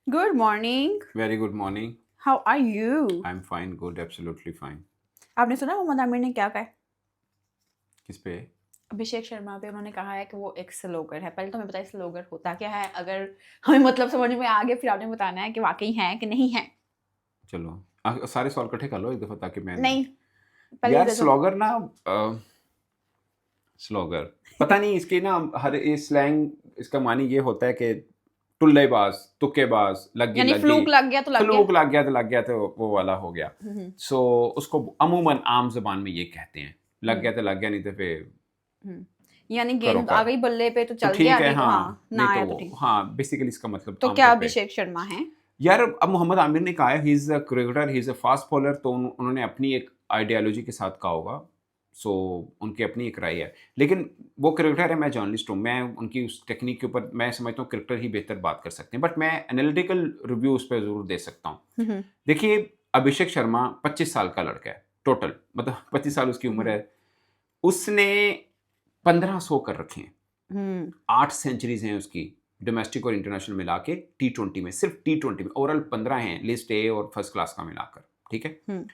Good morning. Very good morning. How are you? I'm fine, good, absolutely fine. आपने सुना मोहम्मद आमिर ने क्या कहा है? किस पे? अभिषेक शर्मा पे उन्होंने कहा है कि वो एक स्लोगर है। पहले तो हमें बताइए स्लोगर होता क्या है? अगर हमें मतलब समझ में आ गया फिर आपने बताना है कि वाक़ई है कि नहीं है। चलो सारे सवाल इकट्ठे कर लो एक दफ़ा ताकि मैं नहीं, पहले ये यार दे दो। स्लोगर ना स्लोगर पता नहीं इसकी ना हर इस स्लैंग इसका मानी ये होता है कि टुल्लेबाज, तुक्केबाज, लग यानी गई, फ्लूक लग गया तो लग गया। फ्लूक लग गया तो वो वाला हो गया। हुँ, सो उसको अमूमन आम ज़बान में ये कहते हैं। लग गया हुँ, तो लग गया, नहीं तो फिर हुँ। यानी करो गेंद आ कर। गई बल्ले पे तो तो चल गया, ठीक है, नहीं तो हाँ, हाँ, नहीं ना तो आया तो वो ठीक। हाँ, बेसिकली इसका मतलब तो क्या आमतौर पे अभिषेक शर्मा हैं? यार अब मोहम्मद आमिर ने कहा है he is a cricketer, he is a fast bowler, तो उन्होंने अपनी एक आइडियोलॉजी के साथ कहा होगा। सो उनकी अपनी एक राय है। लेकिन वो क्रिकेटर है, मैं जर्नलिस्ट हूँ, मैं उनकी उस टेक्निक के ऊपर मैं समझता हूँ क्रिकेटर ही बेहतर बात कर सकते हैं। बट मैं एनालिटिकल रिव्यू उस पर ज़रूर दे सकता हूँ। हुँ, हुँ, देखिए, अभिषेक शर्मा 25 साल का लड़का है, टोटल मतलब 25 साल उसकी उम्र हुँ, है। उसने 1500 कर रखे हैं। हुँ, 8 सेंचुरीज़ हैं उसकी, डोमेस्टिक और इंटरनेशनल मिला के टी20 में, सिर्फ टी20 में। ओवरऑल 15 हैं, लिस्ट ए और फर्स्ट क्लास का मिलाकर, ठीक है? हुँ।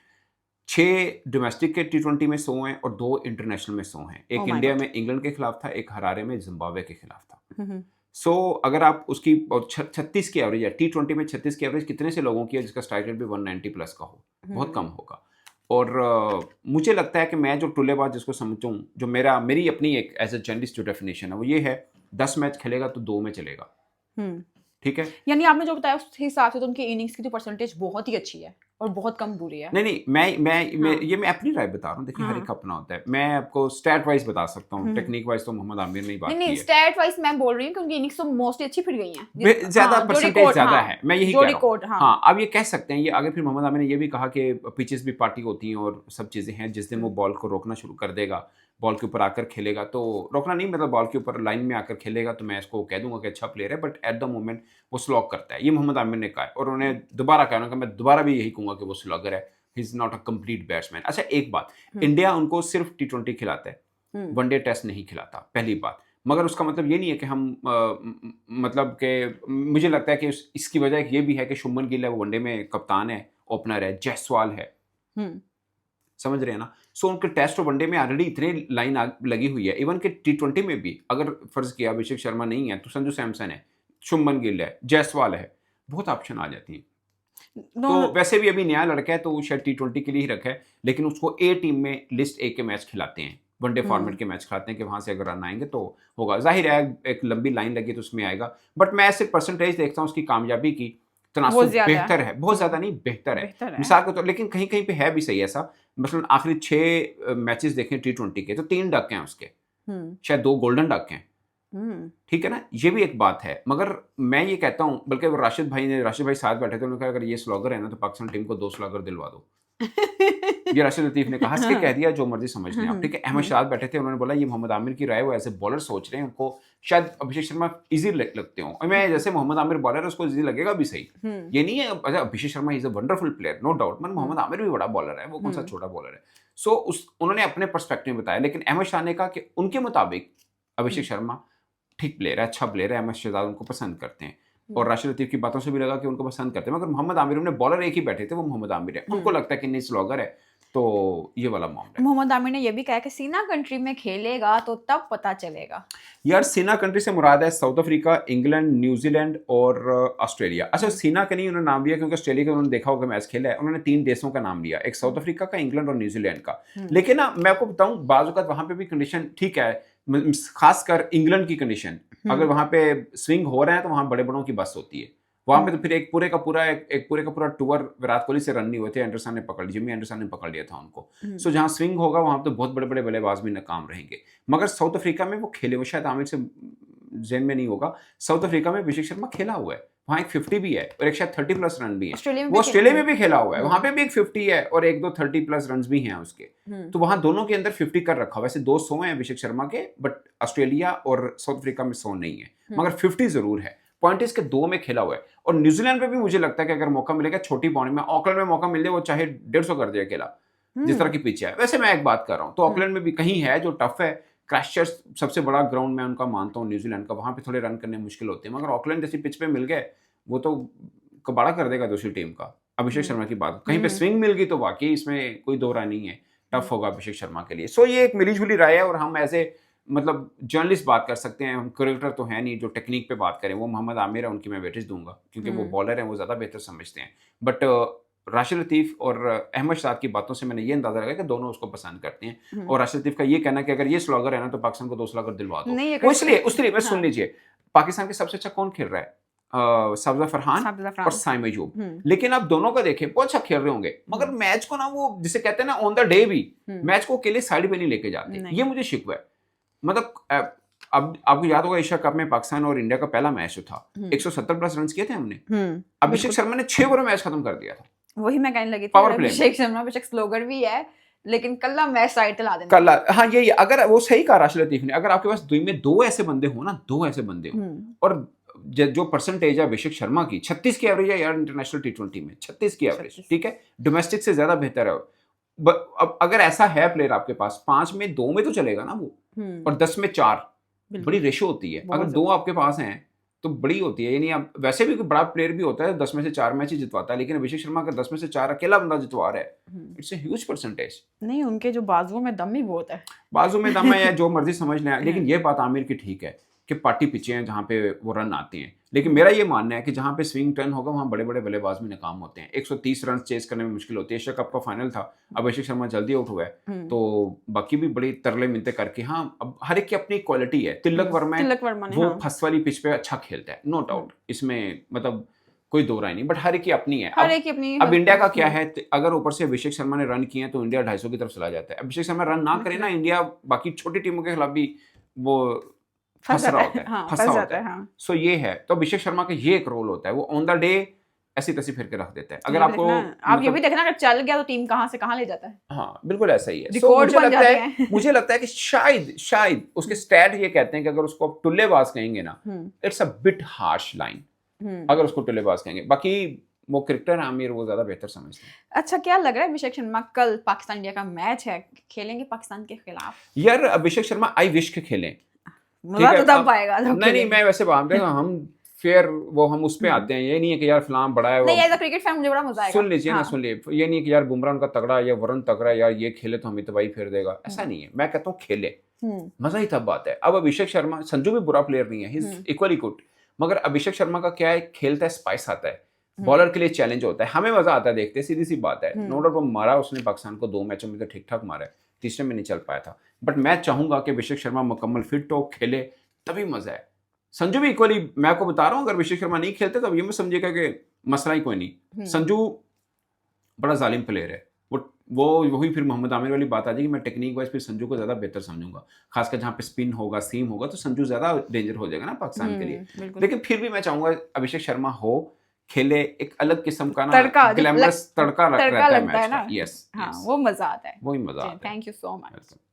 6 डोमेस्टिक के टी20 में 100 हैं और 2 इंटरनेशनल में 100 हैं। ओह एक माय इंडिया गॉड! में इंग्लैंड के खिलाफ था, एक हरारे में ज़िम्बाब्वे के खिलाफ था। हुँ, हुँ, सो अगर आप उसकी और 36 की एवरेज है, टी20 में 36 की एवरेज कितने से लोगों की है जिसका स्ट्राइक रेट भी 190 प्लस का हो? बहुत कम हुँ, होगा। और मुझे लगता है कि मैं जो टुल्लेबाज जिसको समझता हूँ, जो मेरी अपनी एक एज़ अ जर्नलिस्ट जो डेफिनिशन है, वो ये है 10 मैच खेलेगा तो 2 में चलेगा, हुँ। ठीक है? यानी आपने जो बताया उस हिसाब से तो उनकी इनिंग्स की तो परसेंटेज बहुत ही अच्छी है और बहुत कम बुरी है। नहीं, नहीं, हाँ, मैं अपनी राय बता रहा हूँ, देखिए हर एक हाँ। का अपना होता है। मैं आपको स्टैट वाइज़ बता सकता हूँ, हुँ, हुँ। टेक्निक वाइज़ तो मोहम्मद आमिर ने ही नहीं, बात नहीं की है। स्टैट वाइज़ मैं बोल रही हूँ कि उनकी इनिंग्स तो मोस्टली अच्छी फिर गई हैं। ज़्यादा हाँ, जो परसेंटेज रिकॉर्ड ज़्यादा हाँ, है, मैं यही जो कह रहा हूँ। रिकॉर्ड हाँ। हाँ, आप ये कह सकते हैं, ये आगे फिर मोहम्मद आमिर ने ये भी कहा कि पिचेज़ भी पार्टी होती हैं और सब चीज़ें हैं, जिस दिन वो हुँ, बॉल को रोकना शुरू कर देगा, बॉल के ऊपर आकर खेलेगा, तो रोकना नहीं मतलब बॉल के ऊपर लाइन में आकर खेलेगा, तो मैं इसको कह दूँगा कि अच्छा प्लेयर है, बट एट द मोमेंट वो स्लॉग करता है। ये मोहम्मद आमिर ने कहा है और उन्होंने हुँ, दोबारा कहा, उन्होंने कहा, मैं दोबारा भी यही कहूँगा कि वो स्लॉगर है, he is not a complete batsman. अच्छा एक बात, हुँ, इंडिया उनको सिर्फ टी20 खिलाता है, हुँ, वनडे टेस्ट नहीं खिलाता, पहली बात। मगर उसका मतलब ये नहीं है कि हम मतलब कि मुझे लगता है कि इसकी वजह एक ये भी है कि शुभमन गिल है, वो वनडे में कप्तान है, ओपनर है, जायसवाल है, हुँ, समझ रहे हैं ना? सो उनके टेस्ट और वनडे में ऑलरेडी इतनी लाइन लगी हुई है। इवन कि टी20 में भी अगर फर्ज किया अभिषेक शर्मा नहीं है, तो संजू सैमसन है, शुभमन गिल है, जायसवाल है, बहुत ऑप्शन आ जाती हैं। तो दोनों वैसे भी अभी नया लड़का है, तो वो शायद टी20 के लिए ही रखा है, लेकिन उसको ए टीम में लिस्ट ए के मैच खिलाते हैं, वनडे फॉर्मेट हुँ, के मैच खिलाते हैं कि वहाँ से अगर रन आएँगे तो होगा। ज़ाहिर है एक लंबी लाइन लगी तो उसमें आएगा, बट मैं सिर्फ परसेंटेज देखता हूँ उसकी कामयाबी की, वो तनासुब ज़्यादा बेहतर है, बहुत ज़्यादा हुँ, नहीं बेहतर है। बेहतर है। मिसाल के तौर लेकिन कहीं-कहीं पे है भी सही ऐसा, मसलन आखिरी 6 मैचेस देखें टी20 के, तो 3 डक हैं उसके, हुँ, शायद 2 गोल्डन डक हैं। हुँ। ठीक है ना? ये भी एक बात है। मगर मैं ये कहता हूँ, बल्कि वो राशिद भाई साथ बैठे थे, उन्होंने कहा अगर ये स्लॉगर है ना तो पाकिस्तान टीम को 2 स्लॉगर दिलवा दो। ये राशिद लतीफ़ ने कहा, हँस के कह हाँ, दिया, जो मर्ज़ी समझ लें हुँ, आप, हुँ, ठीक है? अहमद हुँ, शहज़ाद बैठे थे, उन्होंने बोला ये मोहम्मद आमिर की राय है, वो एज़ अ बॉलर सोच रहे हैं, उनको शायद अभिषेक शर्मा ईज़ी लगते हों और मैं हुँ, जैसे मोहम्मद आमिर बॉलर है, उसको ईज़ी लगेगा भी सही। हुँ, ये नहीं है अच्छा Abhishek Sharma is a wonderful player, no doubt, मगर हुँ, मोहम्मद आमिर भी बड़ा बॉलर है, वो कौन-सा हुँ, छोटा बॉलर है। सो उस उन्होंने अपने पर्सपेक्टिव में बताया, लेकिन अहमद शाह ने कहा कि उनके मुताबिक अभिषेक हुँ, शर्मा ठीक प्लेयर है, अच्छा प्लेयर है, अहमद शहज़ाद उनको पसंद करते हैं और हुँ, राशिद लतीफ़ की बातों से भी लगा कि उनको पसंद करते हैं, मगर मोहम्मद आमिर उन्हें बॉलर एक ही बैठे थे, वो मोहम्मद आमिर है। उनको हुँ। लगता है कि नहीं स्लॉगर है, तो ये वाला मामला है। मोहम्मद आमिर ने ये भी कहा कि सीना कंट्री में खेलेगा तो तब पता चलेगा। यार सीना कंट्री से मुराद है साउथ अफ्रीका, इंग्लैंड, न्यूजीलैंड और ऑस्ट्रेलिया। अच्छा हुँ, सीना का नहीं उन्होंने नाम लिया क्योंकि ऑस्ट्रेलिया का उन्होंने देखा होगा मैच खेला है, उन्होंने 3 देशों का नाम लिया, एक साउथ हुँ, अफ्रीका का, इंग्लैंड और न्यूजीलैंड का। हुँ, लेकिन ना मैं आपको बताऊँ बाज़ औक़ात वहाँ पे भी कंडीशन ठीक है, ख़ासकर इंग्लैंड की कंडीशन, अगर हुँ, वहाँ पे स्विंग हो रहे हैं तो वहाँ बड़े-बड़ों की बस होती है। वहाँ पे तो हुँ, फिर एक पूरे का पूरा टूर विराट कोहली से रन नहीं हुए थे, एंडरसन ने पकड़ जिमी एंडरसन ने पकड़ लिया था उनको। हुँ, सो जहाँ स्विंग होगा वहाँ पे तो बहुत बड़े-बड़े बल्लेबाज भी नाकाम रहेंगे। मगर साउथ अफ्रीका में वो खेले हुए शायद आमिर से ज़हन में नहीं होगा। साउथ अफ्रीका में अभिषेक शर्मा खेला हुआ है। वहाँ एक 50 भी है और एक शायद 30 प्लस रन भी हैं। ऑस्ट्रेलिया में वो भी ऑस्ट्रेलिया में भी खेला हुआ है। वहाँ हुँ, पे भी एक 50 है और 1-2 30 प्लस रन्स भी हैं उसके। हुँ, तो वहाँ दोनों के अंदर 50 कर रखा हुआ है। वैसे 2 100 हैं अभिषेक शर्मा के, बट ऑस्ट्रेलिया और साउथ अफ्रीका में 100 नहीं है। हुँ, मगर 50 ज़रूर है। पॉइंट इसके 2 में खेला हुआ है और न्यूज़ीलैंड पे भी मुझे लगता है कि अगर मौका मिलेगा छोटी बाउंड्री में, ऑकलैंड में मौका मिल जाए वो चाहे 150 कर दे अकेला। जिस तरह हुँ, की पिच है। वैसे मैं एक बात कर रहा हूँ, तो हुँ, ऑकलैंड में भी कहीं है जो टफ है। क्राइस्टचर्च सबसे बड़ा ग्राउंड मैं उनका मानता हूँ न्यूज़ीलैंड का, वहाँ पे थोड़े रन करने मुश्किल होते हैं, मगर ऑकलैंड जैसी पिच पे मिल गए, वो तो कबाड़ा कर देगा दूसरी टीम का। अभिषेक शर्मा की बात कहीं पे स्विंग मिल गई तो वाकई इसमें कोई दो राय नहीं है, टफ होगा अभिषेक शर्मा के लिए। सो ये एक मिलीजुली राय है और हम ऐसे मतलब जर्नलिस्ट बात कर सकते हैं, हम क्रिकेटर तो है नहीं जो टेक्निक पे बात करें। वो मोहम्मद आमिर है, उनकी मैं वेटेज दूंगा क्योंकि वो बॉलर हैं, वो ज़्यादा बेहतर समझते हैं। बट राशिद लतीफ़ और अहमद शाद की बातों से मैंने ये अंदाजा लगाया कि दोनों उसको पसंद करते हैं। और राशिद लतीफ़ का ये कहना कि अगर ये स्लॉगर है ना तो पाकिस्तान को 2 स्लॉगर दिलवा दो। वो इसलिए मैं सुन लीजिए, पाकिस्तान के सबसे अच्छा कौन खेल रहा है? सबजा फरहान और साइम अयूब। लेकिन आप दोनों का देखें, बहुत अच्छा खेल रहे होंगे, मगर मैच को ना वो जिसे कहते हैं ना ऑन द डे भी मैच को अकेले साइड पे नहीं लेके जाते। ये मुझे शिकवा है। मतलब अब आपको याद होगा एशिया कप में पाकिस्तान और इंडिया का पहला मैच था, 170 प्लस रन किए थे हमने। अभिषेक शर्मा ने 6 ओवर में मैच खत्म कर दिया था। वही मैं कहने लगी थी, अभिषेक शर्मा बेशक स्लोगर भी है लेकिन कल्ला मैच साइड ला देना कल्ला। हाँ ये अगर वो सही कहा राशिद लतीफ ने, अगर आपके पास दुई में 2 ऐसे बंदे हो ना, 2 ऐसे बंदे हो, और जो परसेंटेज है अभिषेक शर्मा की 36 की एवरेज है यार इंटरनेशनल T20 में, 36 की एवरेज, ठीक है, डोमेस्टिक से ज्यादा बेहतर है। अब अगर ऐसा है प्लेयर आपके पास, 5 में 2 में तो चलेगा ना वो, और 10 में 4 बड़ी रेशो होती है। अगर 2 आपके पास हैं तो बड़ी होती है। यानी आप वैसे भी कोई बड़ा प्लेयर भी होता है 10 में से 4 मैच ही जितवाता है, लेकिन अभिषेक शर्मा अगर 10 में से 4 अकेला बंदा जितवा रहा है, इट्स ए ह्यूज परसेंटेज। नहीं, उनके जो बाजुओं में दम ही बहुत है, बाजू में दम है या जो मर्जी समझ लें, लेकिन ये बात आमिर की ठीक है कि पार्टी पिचे हैं जहाँ पे वो रन आते हैं। लेकिन मेरा ये मानना है कि जहाँ पे स्विंग टर्न होगा वहाँ बड़े बड़े बल्लेबाज भी नाकाम होते हैं। 130 रन चेस करने में मुश्किल होती है। एशिया कप का फाइनल था, अभिषेक शर्मा जल्दी आउट हुआ है, तो बाकी भी बड़ी तरले मिनते करके, हाँ अब हर एक की अपनी क्वालिटी है। तिलक वर्मा वो फर्स्ट वाली पिच पे अच्छा खेलता है, नो डाउट, इसमें मतलब कोई दो राय नहीं, बट हर एक की अपनी है। अब इंडिया का क्या है, अगर ऊपर से अभिषेक शर्मा ने रन किए हैं तो इंडिया 250 की तरफ चला जाता है। अभिषेक शर्मा रन ना करे ना, इंडिया बाकी छोटी टीमों के खिलाफ भी वो फंस रहा होता है, फंसा होता है। सो ये है, तो अभिषेक शर्मा का ये एक रोल होता है, वो ऑन द डे ऐसी तैसी फिर के रख देता है। अगर आपको आप ये भी देखना, अगर चल गया तो टीम कहां से कहां ले जाता है। हाँ बिल्कुल ऐसा ही है। मुझे लगता है कि शायद उसके स्टैट ये कहते हैं कि अगर उसको टुल्लेबाज कहेंगे ना, it's a bit harsh line अगर उसको टुल्लेबाज कहेंगे। बाकी वो क्रिकेटर आमिर वो ज्यादा बेहतर समझते हैं। अच्छा, क्या लग रहा है अभिषेक शर्मा कल पाकिस्तान इंडिया का मैच है, खेलेंगे पाकिस्तान के खिलाफ? यार अभिषेक शर्मा आई विश के खेलें, मजा तो तब आएगा। नहीं मैं वैसे बात है हम फिर वो हम उस पे आते हैं। ये नहीं है कि यार फलां बड़ा है, नहीं एज अ क्रिकेट फैन मुझे बड़ा मजा आएगा। सुन लीजिए ना, सुन लीजिए, ये नहीं है कि यार बुमराह उनका तगड़ा है या वरुण तगड़ा है, यार ये खेले तो हमें तबाही फेर देगा, ऐसा नहीं है। मैं कहता हूँ खेले, मजा ही तब बात है। अब अभिषेक शर्मा, संजू भी बुरा प्लेयर नहीं है, ही इज इक्वली गुड, मगर अभिषेक शर्मा का क्या है, खेलता है, स्पाइस आता है, बॉलर के लिए चैलेंज होता है, हमें मजा आता है देखते, सीधी सी बात है। नो डाउट वो मारा उसने पाकिस्तान को 2 मैचों में तो ठीक ठाक मारा है, तीसरे में नहीं चल पाया था, बट मैं चाहूंगा कि अभिषेक शर्मा मुकम्मल फिट हो, खेले, तभी मजा है। संजू भी इक्वली, मैं आपको बता रहा हूँ, अगर अभिषेक शर्मा नहीं खेलते तो ये मैं समझिएगा कि मसला ही कोई नहीं। संजू बड़ा जालिम प्लेयर है, वो वही फिर मोहम्मद आमिर वाली बात आ जाएगी। मैं टेक्निक वाइज फिर संजू को ज्यादा बेहतर समझूंगा, खासकर जहाँ पे स्पिन होगा, सीम होगा, तो संजू ज्यादा डेंजर हो जाएगा ना पाकिस्तान के लिए। लेकिन फिर भी मैं चाहूंगा अभिषेक शर्मा हो, खेले, एक अलग किस्म का ना ग्लैमरस तड़का लगता है मैच का। यस, वो मजा आता है, वही मजा आता है। Thank you so much.